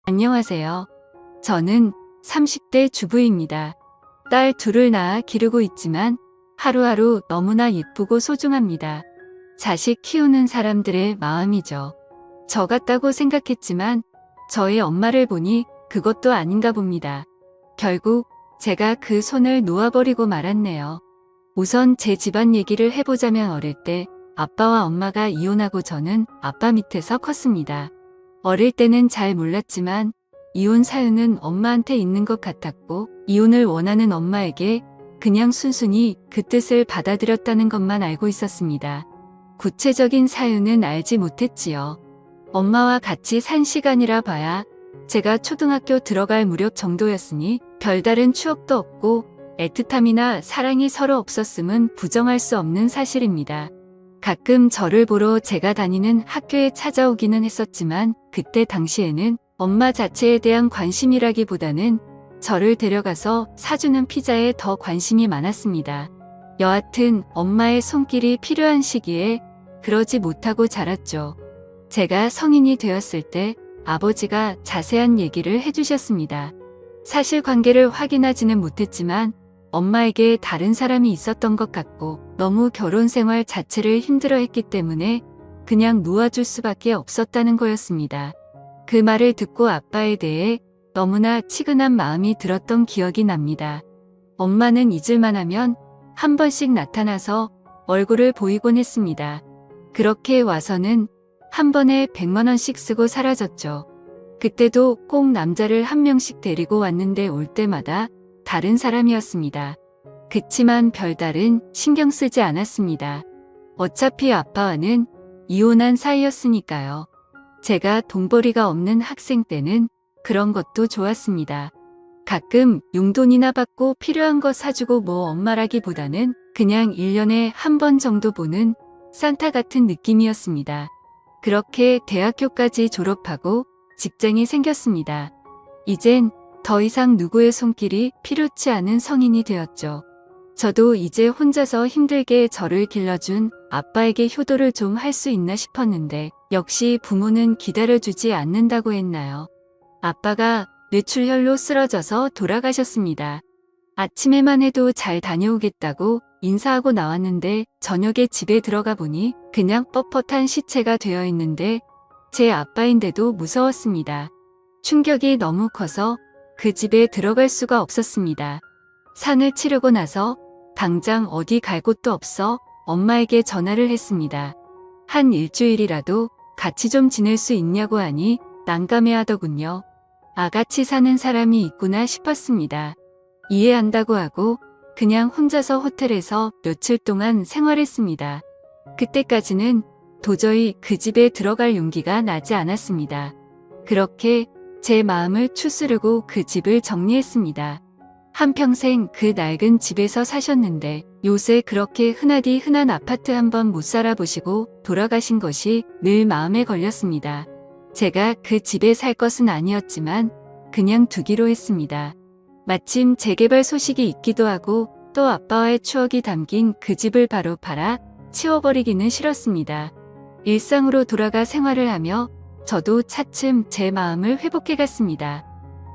안녕하세요. 저는 30대 주부입니다. 딸 둘을 낳아 기르고 있지만 하루하루 너무나 예쁘고 소중합니다. 자식 키우는 사람들의 마음이죠. 저 같다고 생각했지만 저의 엄마를 보니 그것도 아닌가 봅니다. 결국 제가 그 손을 놓아버리고 말았네요. 우선 제 집안 얘기를 해보자면 어릴 때 아빠와 엄마가 이혼하고 저는 아빠 밑에서 컸습니다. 어릴 때는 잘 몰랐지만 이혼 사유는 엄마한테 있는 것 같았고 이혼을 원하는 엄마에게 그냥 순순히 그 뜻을 받아들였다는 것만 알고 있었습니다. 구체적인 사유는 알지 못했지요. 엄마와 같이 산 시간이라 봐야 제가 초등학교 들어갈 무렵 정도였으니 별다른 추억도 없고 애틋함이나 사랑이 서로 없었음은 부정할 수 없는 사실입니다. 가끔 저를 보러 제가 다니는 학교에 찾아오기는 했었지만 그때 당시에는 엄마 자체에 대한 관심이라기보다는 저를 데려가서 사주는 피자에 더 관심이 많았습니다. 여하튼 엄마의 손길이 필요한 시기에 그러지 못하고 자랐죠. 제가 성인이 되었을 때 아버지가 자세한 얘기를 해주셨습니다. 사실관계를 확인하지는 못했지만 엄마에게 다른 사람이 있었던 것 같고 너무 결혼 생활 자체를 힘들어했기 때문에 그냥 놓아줄 수밖에 없었다는 거였습니다. 그 말을 듣고 아빠에 대해 너무나 치근한 마음이 들었던 기억이 납니다. 엄마는 잊을만 하면 한 번씩 나타나서 얼굴을 보이곤 했습니다. 그렇게 와서는 한 번에 100만 원씩 쓰고 사라졌죠. 그때도 꼭 남자를 한 명씩 데리고 왔는데 올 때마다 다른 사람이었습니다. 그치만 별다른 신경 쓰지 않았습니다. 어차피 아빠와는 이혼한 사이였으니까요. 제가 돈벌이가 없는 학생 때는 그런 것도 좋았습니다. 가끔 용돈이나 받고 필요한 거 사주고 뭐 엄마라기보다는 그냥 1년에 한 번 정도 보는 산타 같은 느낌이었습니다. 그렇게 대학교까지 졸업하고 직장이 생겼습니다. 이젠 더 이상 누구의 손길이 필요치 않은 성인이 되었죠. 저도 이제 혼자서 힘들게 저를 길러준 아빠에게 효도를 좀 할 수 있나 싶었는데 역시 부모는 기다려주지 않는다고 했나요? 아빠가 뇌출혈로 쓰러져서 돌아가셨습니다. 아침에만 해도 잘 다녀오겠다고 인사하고 나왔는데 저녁에 집에 들어가 보니 그냥 뻣뻣한 시체가 되어 있는데 제 아빠인데도 무서웠습니다. 충격이 너무 커서 그 집에 들어갈 수가 없었습니다. 상을 치르고 나서 당장 어디 갈 곳도 없어 엄마에게 전화를 했습니다. 한 일주일이라도 같이 좀 지낼 수 있냐고 하니 난감해하더군요. 같이 사는 사람이 있구나 싶었습니다. 이해한다고 하고 그냥 혼자서 호텔에서 며칠 동안 생활했습니다. 그때까지는 도저히 그 집에 들어갈 용기가 나지 않았습니다. 그렇게 제 마음을 추스르고 그 집을 정리했습니다. 한평생 그 낡은 집에서 사셨는데 요새 그렇게 흔하디 흔한 아파트 한번 못 살아보시고 돌아가신 것이 늘 마음에 걸렸습니다. 제가 그 집에 살 것은 아니었지만 그냥 두기로 했습니다. 마침 재개발 소식이 있기도 하고 또 아빠와의 추억이 담긴 그 집을 바로 팔아 치워버리기는 싫었습니다. 일상으로 돌아가 생활을 하며 저도 차츰 제 마음을 회복해갔습니다.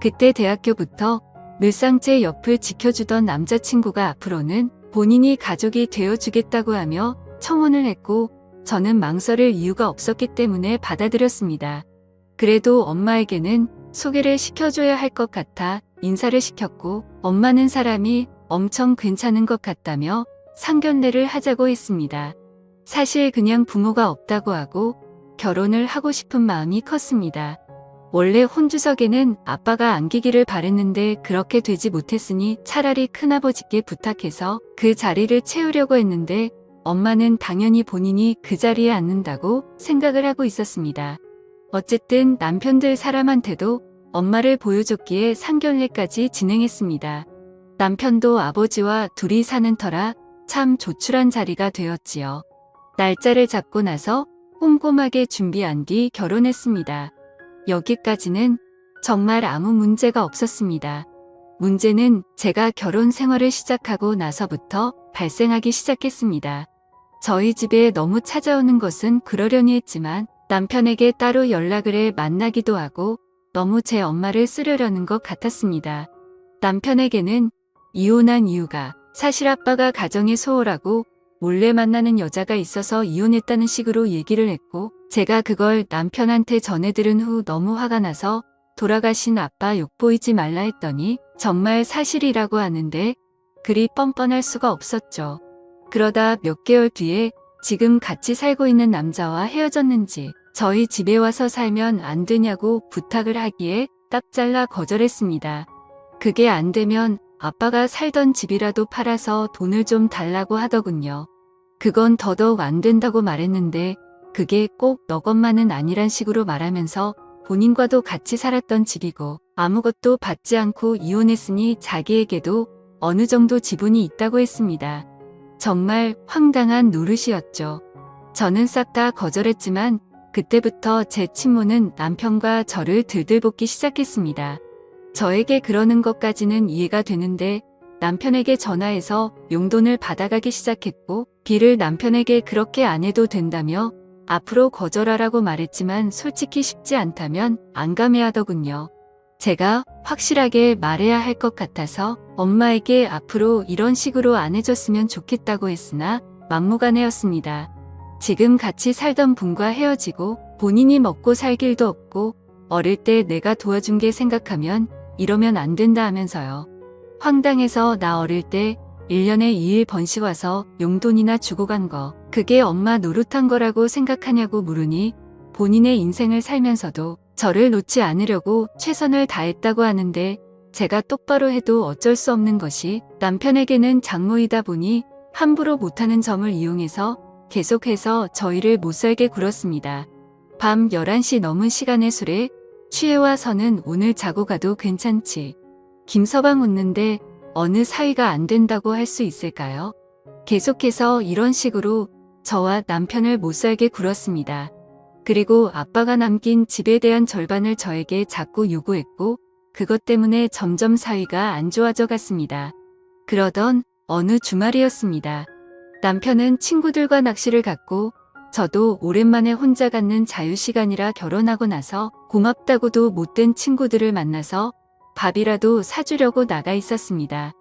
그때 대학교부터 늘상 제 옆을 지켜주던 남자친구가 앞으로는 본인이 가족이 되어주겠다고 하며 청혼을 했고 저는 망설일 이유가 없었기 때문에 받아들였습니다. 그래도 엄마에게는 소개를 시켜줘야 할 것 같아 인사를 시켰고 엄마는 사람이 엄청 괜찮은 것 같다며 상견례를 하자고 했습니다. 사실 그냥 부모가 없다고 하고 결혼을 하고 싶은 마음이 컸습니다. 원래 혼주석에는 아빠가 안기기를 바랬는데 그렇게 되지 못했으니 차라리 큰아버지께 부탁해서 그 자리를 채우려고 했는데 엄마는 당연히 본인이 그 자리에 앉는다고 생각을 하고 있었습니다. 어쨌든 남편들 사람한테도 엄마를 보여줬기에 상견례까지 진행했습니다. 남편도 아버지와 둘이 사는 터라 참 조촐한 자리가 되었지요. 날짜를 잡고 나서 꼼꼼하게 준비한 뒤 결혼했습니다. 여기까지는 정말 아무 문제가 없었습니다. 문제는 제가 결혼 생활을 시작하고 나서부터 발생하기 시작했습니다. 저희 집에 너무 찾아오는 것은 그러려니 했지만 남편에게 따로 연락을 해 만나기도 하고 너무 제 엄마를 쓰려는 것 같았습니다. 남편에게는 이혼한 이유가 사실 아빠가 가정이 소홀하고 몰래 만나는 여자가 있어서 이혼했다는 식으로 얘기를 했고, 제가 그걸 남편한테 전해 들은 후 너무 화가 나서 돌아가신 아빠 욕보이지 말라 했더니 정말 사실이라고 하는데 그리 뻔뻔할 수가 없었죠. 그러다 몇 개월 뒤에 지금 같이 살고 있는 남자와 헤어졌는지 저희 집에 와서 살면 안 되냐고 부탁을 하기에 딱 잘라 거절했습니다. 그게 안 되면 아빠가 살던 집이라도 팔아서 돈을 좀 달라고 하더군요. 그건 더더욱 안 된다고 말했는데 그게 꼭 너 것만은 아니란 식으로 말하면서 본인과도 같이 살았던 집이고 아무것도 받지 않고 이혼했으니 자기에게도 어느 정도 지분이 있다고 했습니다. 정말 황당한 노릇이었죠. 저는 싹 다 거절했지만 그때부터 제 친모는 남편과 저를 들들볶기 시작했습니다. 저에게 그러는 것까지는 이해가 되는데 남편에게 전화해서 용돈을 받아가기 시작했고, 비를 남편에게 그렇게 안 해도 된다며 앞으로 거절하라고 말했지만 솔직히 쉽지 않다면 안감해하더군요. 제가 확실하게 말해야 할 것 같아서 엄마에게 앞으로 이런 식으로 안 해줬으면 좋겠다고 했으나 막무가내였습니다. 지금 같이 살던 분과 헤어지고 본인이 먹고 살 길도 없고 어릴 때 내가 도와준 게 생각하면 이러면 안 된다 하면서요. 황당해서 나 어릴 때 1년에 2일 번씩 와서 용돈이나 주고 간 거, 그게 엄마 노릇한 거라고 생각하냐고 물으니 본인의 인생을 살면서도 저를 놓지 않으려고 최선을 다했다고 하는데 제가 똑바로 해도 어쩔 수 없는 것이 남편에게는 장모이다 보니 함부로 못하는 점을 이용해서 계속해서 저희를 못살게 굴었습니다. 밤 11시 넘은 시간에 술에 취해와서는 오늘 자고 가도 괜찮지. 김서방 웃는데 어느 사이가 안 된다고 할 수 있을까요? 계속해서 이런 식으로 저와 남편을 못살게 굴었습니다. 그리고 아빠가 남긴 집에 대한 절반을 저에게 자꾸 요구했고 그것 때문에 점점 사이가 안 좋아져 갔습니다. 그러던 어느 주말이었습니다. 남편은 친구들과 낚시를 갔고 저도 오랜만에 혼자 갖는 자유시간이라 결혼하고 나서 고맙다고도 못된 친구들을 만나서 밥이라도 사주려고 나가 있었습니다.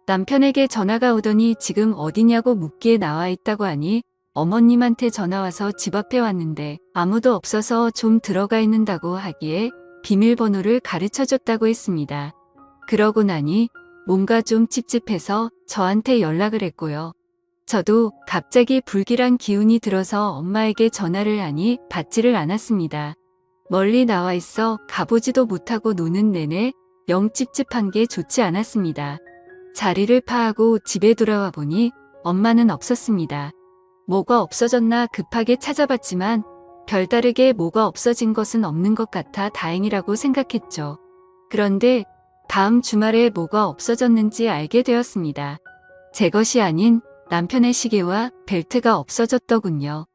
남편에게 전화가 오더니 지금 어디냐고 묻기에 나와 있다고 하니 어머님한테 전화와서 집 앞에 왔는데 아무도 없어서 좀 들어가 있는다고 하기에 비밀번호를 가르쳐줬다고 했습니다. 그러고 나니 뭔가 좀 찝찝해서 저한테 연락을 했고요. 저도 갑자기 불길한 기운이 들어서 엄마에게 전화를 하니 받지를 않았습니다. 멀리 나와 있어 가보지도 못하고 노는 내내 영 찝찝한 게 좋지 않았습니다. 자리를 파하고 집에 돌아와 보니 엄마는 없었습니다. 뭐가 없어졌나 급하게 찾아봤지만 별다르게 뭐가 없어진 것은 없는 것 같아 다행이라고 생각했죠. 그런데 다음 주말에 뭐가 없어졌는지 알게 되었습니다. 제 것이 아닌 남편의 시계와 벨트가 없어졌더군요.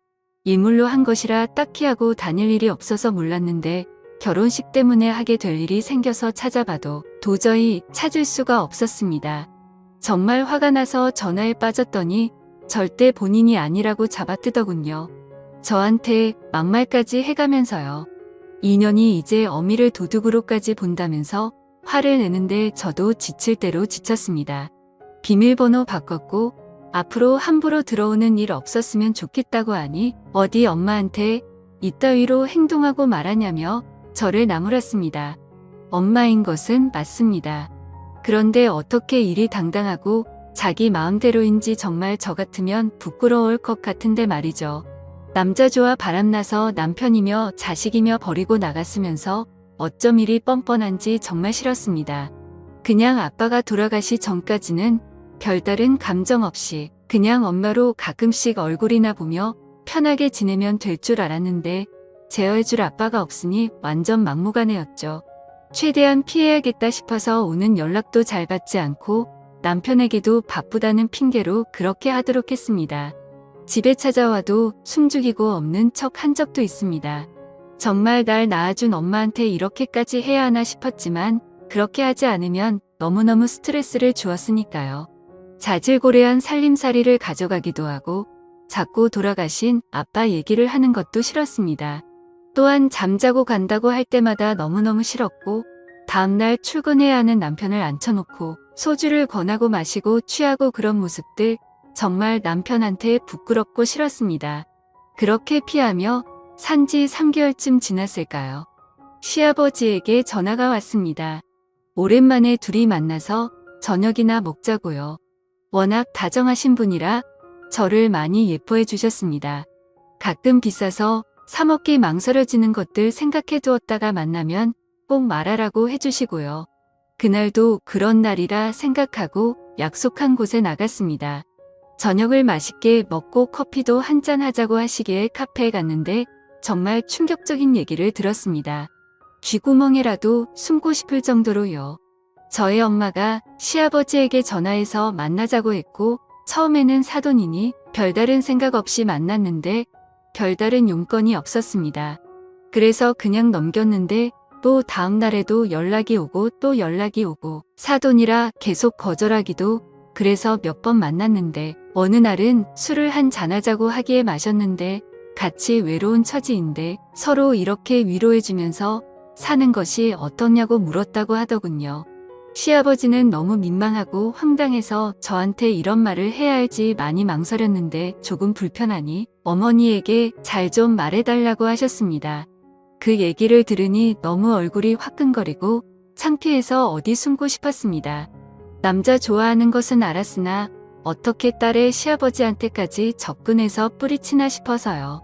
일물로 한 것이라 딱히 하고 다닐 일이 없어서 몰랐는데 결혼식 때문에 하게 될 일이 생겨서 찾아봐도 도저히 찾을 수가 없었습니다. 정말 화가 나서 전화에 빠졌더니 절대 본인이 아니라고 잡아뜨더군요. 저한테 막말까지 해가면서요. 인연이 이제 어미를 도둑으로까지 본다면서 화를 내는데 저도 지칠 대로 지쳤습니다. 비밀번호 바꿨고 앞으로 함부로 들어오는 일 없었으면 좋겠다고 하니 어디 엄마한테 이따위로 행동하고 말하냐며 저를 나무랐습니다. 엄마인 것은 맞습니다. 그런데 어떻게 일이 당당하고 자기 마음대로인지 정말 저 같으면 부끄러울 것 같은데 말이죠. 남자 좋아 바람나서 남편이며 자식이며 버리고 나갔으면서 어쩜 일이 뻔뻔한지 정말 싫었습니다. 그냥 아빠가 돌아가시 전까지는 별다른 감정 없이 그냥 엄마로 가끔씩 얼굴이나 보며 편하게 지내면 될 줄 알았는데 제어해줄 아빠가 없으니 완전 막무가내였죠. 최대한 피해야겠다 싶어서 오는 연락도 잘 받지 않고 남편에게도 바쁘다는 핑계로 그렇게 하도록 했습니다. 집에 찾아와도 숨죽이고 없는 척 한 적도 있습니다. 정말 날 낳아준 엄마한테 이렇게까지 해야 하나 싶었지만 그렇게 하지 않으면 너무너무 스트레스를 주었으니까요. 자질고레한 살림살이를 가져가기도 하고 자꾸 돌아가신 아빠 얘기를 하는 것도 싫었습니다. 또한 잠자고 간다고 할 때마다 너무너무 싫었고 다음날 출근해야 하는 남편을 앉혀놓고 소주를 권하고 마시고 취하고 그런 모습들 정말 남편한테 부끄럽고 싫었습니다. 그렇게 피하며 산지 3개월쯤 지났을까요? 시아버지에게 전화가 왔습니다. 오랜만에 둘이 만나서 저녁이나 먹자고요. 워낙 다정하신 분이라 저를 많이 예뻐해 주셨습니다. 가끔 비싸서 사 먹기 망설여지는 것들 생각해 두었다가 만나면 꼭 말하라고 해주시고요. 그날도 그런 날이라 생각하고 약속한 곳에 나갔습니다. 저녁을 맛있게 먹고 커피도 한잔 하자고 하시기에 카페에 갔는데 정말 충격적인 얘기를 들었습니다. 쥐구멍에라도 숨고 싶을 정도로요. 저의 엄마가 시아버지에게 전화해서 만나자고 했고 처음에는 사돈이니 별다른 생각 없이 만났는데 별다른 용건이 없었습니다. 그래서 그냥 넘겼는데 또 다음 날에도 연락이 오고 또 연락이 오고 사돈이라 계속 거절하기도 그래서 몇 번 만났는데 어느 날은 술을 한잔 하자고 하기에 마셨는데 같이 외로운 처지인데 서로 이렇게 위로해주면서 사는 것이 어떻냐고 물었다고 하더군요. 시아버지는 너무 민망하고 황당해서 저한테 이런 말을 해야 할지 많이 망설였는데 조금 불편하니 어머니에게 잘 좀 말해달라고 하셨습니다. 그 얘기를 들으니 너무 얼굴이 화끈거리고 창피해서 어디 숨고 싶었습니다. 남자 좋아하는 것은 알았으나 어떻게 딸의 시아버지한테까지 접근해서 뿌리치나 싶어서요.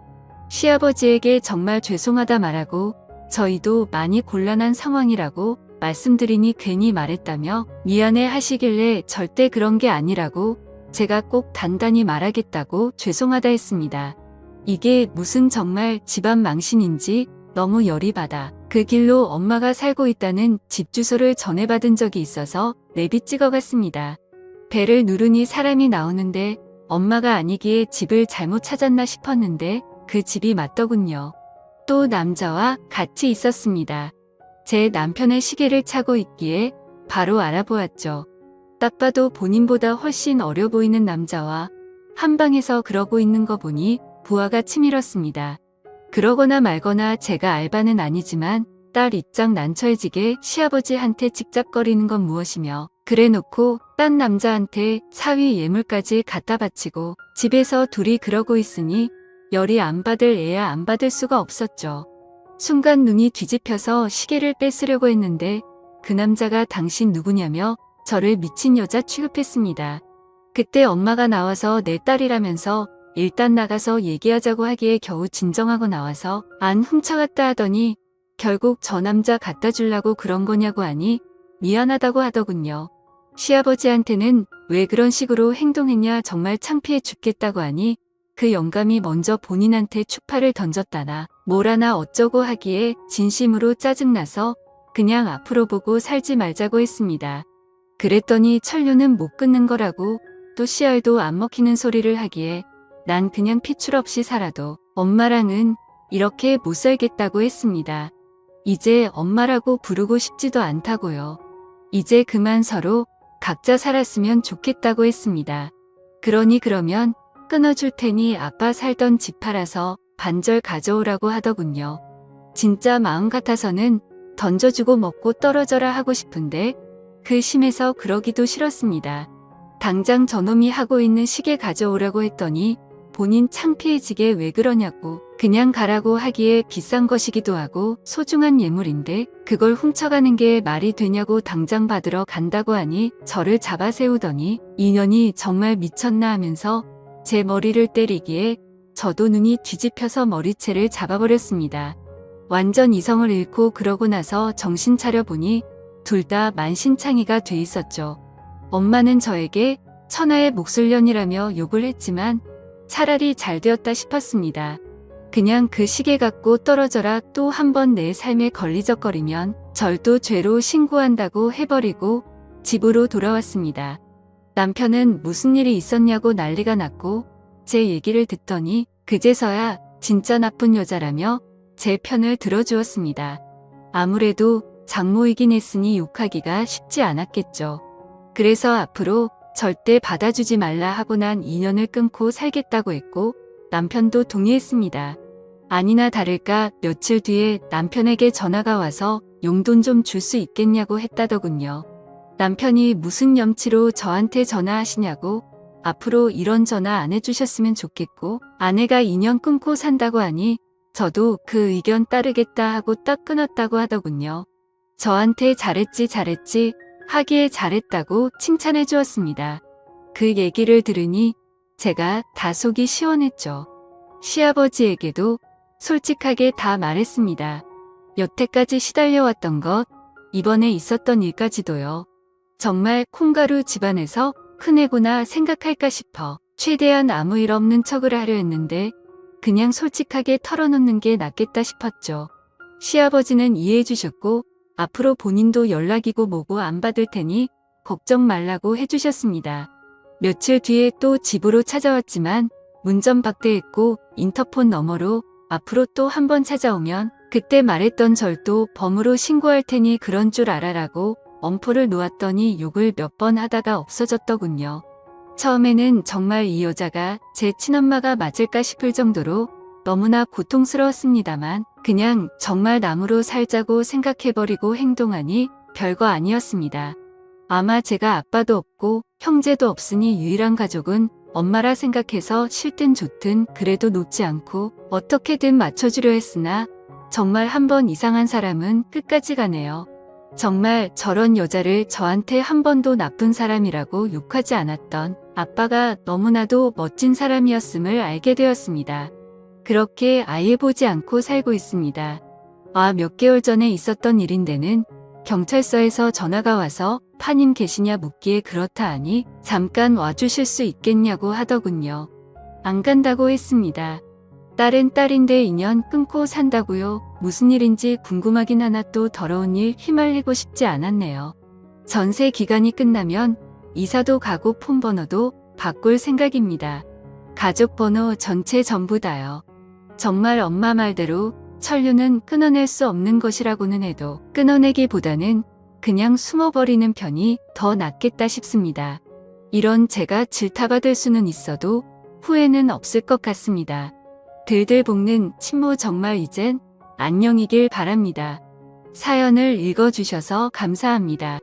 시아버지에게 정말 죄송하다 말하고 저희도 많이 곤란한 상황이라고 말씀드리니 괜히 말했다며 미안해 하시길래 절대 그런 게 아니라고 제가 꼭 단단히 말하겠다고 죄송하다 했습니다. 이게 무슨 정말 집안 망신인지 너무 열이 받아 그 길로 엄마가 살고 있다는 집 주소를 전해받은 적이 있어서 내비 찍어갔습니다. 배를 누르니 사람이 나오는데 엄마가 아니기에 집을 잘못 찾았나 싶었는데 그 집이 맞더군요. 또 남자와 같이 있었습니다. 제 남편의 시계를 차고 있기에 바로 알아보았죠. 딱 봐도 본인보다 훨씬 어려 보이는 남자와 한방에서 그러고 있는 거 보니 부하가 치밀었습니다. 그러거나 말거나 제가 알바는 아니지만 딸 입장 난처해지게 시아버지한테 직잡거리는 건 무엇이며 그래놓고 딴 남자한테 사위 예물까지 갖다 바치고 집에서 둘이 그러고 있으니 열이 안 받을 애야 안 받을 수가 없었죠. 순간 눈이 뒤집혀서 시계를 뺏으려고 했는데 그 남자가 당신 누구냐며 저를 미친 여자 취급했습니다. 그때 엄마가 나와서 내 딸이라면서 일단 나가서 얘기하자고 하기에 겨우 진정하고 나와서 안 훔쳐갔다 하더니 결국 저 남자 갖다 주려고 그런 거냐고 하니 미안하다고 하더군요. 시아버지한테는 왜 그런 식으로 행동했냐 정말 창피해 죽겠다고 하니 그 영감이 먼저 본인한테 추파를 던졌다나 뭐라나 어쩌고 하기에 진심으로 짜증나서 그냥 앞으로 보고 살지 말자고 했습니다. 그랬더니 천류는 못 끊는 거라고 또 씨알도 안 먹히는 소리를 하기에 난 그냥 피출 없이 살아도 엄마랑은 이렇게 못 살겠다고 했습니다. 이제 엄마라고 부르고 싶지도 않다고요. 이제 그만 서로 각자 살았으면 좋겠다고 했습니다. 그러니 그러면 끊어줄 테니 아빠 살던 집 팔아서 반절 가져오라고 하더군요. 진짜 마음 같아서는 던져주고 먹고 떨어져라 하고 싶은데 그 심해서 그러기도 싫었습니다. 당장 저놈이 하고 있는 시계 가져오라고 했더니 본인 창피해지게 왜 그러냐고 그냥 가라고 하기에 비싼 것이기도 하고 소중한 예물인데 그걸 훔쳐가는 게 말이 되냐고 당장 받으러 간다고 하니 저를 잡아 세우더니 이년이 정말 미쳤나 하면서 제 머리를 때리기에 저도 눈이 뒤집혀서 머리채를 잡아버렸습니다. 완전 이성을 잃고 그러고 나서 정신 차려보니 둘 다 만신창이가 돼 있었죠. 엄마는 저에게 천하의 목술년이라며 욕을 했지만 차라리 잘 되었다 싶었습니다. 그냥 그 시계 갖고 떨어져라 또 한 번 내 삶에 걸리적거리면 절도 죄로 신고한다고 해버리고 집으로 돌아왔습니다. 남편은 무슨 일이 있었냐고 난리가 났고 제 얘기를 듣더니 그제서야 진짜 나쁜 여자라며 제 편을 들어주었습니다. 아무래도 장모이긴 했으니 욕하기가 쉽지 않았겠죠. 그래서 앞으로 절대 받아주지 말라 하고 난 인연을 끊고 살겠다고 했고 남편도 동의했습니다. 아니나 다를까 며칠 뒤에 남편에게 전화가 와서 용돈 좀 줄 수 있겠냐고 했다더군요. 남편이 무슨 염치로 저한테 전화하시냐고, 앞으로 이런 전화 안 해주셨으면 좋겠고, 아내가 인연 끊고 산다고 하니 저도 그 의견 따르겠다 하고 딱 끊었다고 하더군요. 저한테 잘했지 하기에 잘했다고 칭찬해 주었습니다. 그 얘기를 들으니 제가 다 속이 시원했죠. 시아버지에게도 솔직하게 다 말했습니다. 여태까지 시달려왔던 것, 이번에 있었던 일까지도요. 정말 콩가루 집안에서 큰애구나 생각할까 싶어 최대한 아무 일 없는 척을 하려 했는데 그냥 솔직하게 털어놓는 게 낫겠다 싶었죠. 시아버지는 이해해 주셨고 앞으로 본인도 연락이고 뭐고 안 받을 테니 걱정 말라고 해주셨습니다. 며칠 뒤에 또 집으로 찾아왔지만 문전박대했고 인터폰 너머로 앞으로 또 한 번 찾아오면 그때 말했던 절도 범으로 신고할 테니 그런 줄 알아라고 엄포를 놓았더니 욕을 몇 번 하다가 없어졌더군요. 처음에는 정말 이 여자가 제 친엄마가 맞을까 싶을 정도로 너무나 고통스러웠습니다만 그냥 정말 남으로 살자고 생각해버리고 행동하니 별거 아니었습니다. 아마 제가 아빠도 없고 형제도 없으니 유일한 가족은 엄마라 생각해서 싫든 좋든 그래도 놓지 않고 어떻게든 맞춰주려 했으나 정말 한 번 이상한 사람은 끝까지 가네요. 정말 저런 여자를 저한테 한 번도 나쁜 사람이라고 욕하지 않았던 아빠가 너무나도 멋진 사람이었음을 알게 되었습니다. 그렇게 아예 보지 않고 살고 있습니다. 몇 개월 전에 있었던 일인데는 경찰서에서 전화가 와서 파님 계시냐 묻기에 그렇다 하니 잠깐 와주실 수 있겠냐고 하더군요. 안 간다고 했습니다. 딸은 딸인데 인연 끊고 산다고요. 무슨 일인지 궁금하긴 하나 또 더러운 일 휘말리고 싶지 않았네요. 전세 기간이 끝나면 이사도 가고 폰번호도 바꿀 생각입니다. 가족 번호 전체 전부 다요. 정말 엄마 말대로 천류는 끊어낼 수 없는 것이라고는 해도 끊어내기보다는 그냥 숨어버리는 편이 더 낫겠다 싶습니다. 이런 제가 질타받을 수는 있어도 후회는 없을 것 같습니다. 들들 볶는 친모 정말 이젠 안녕이길 바랍니다. 사연을 읽어주셔서 감사합니다.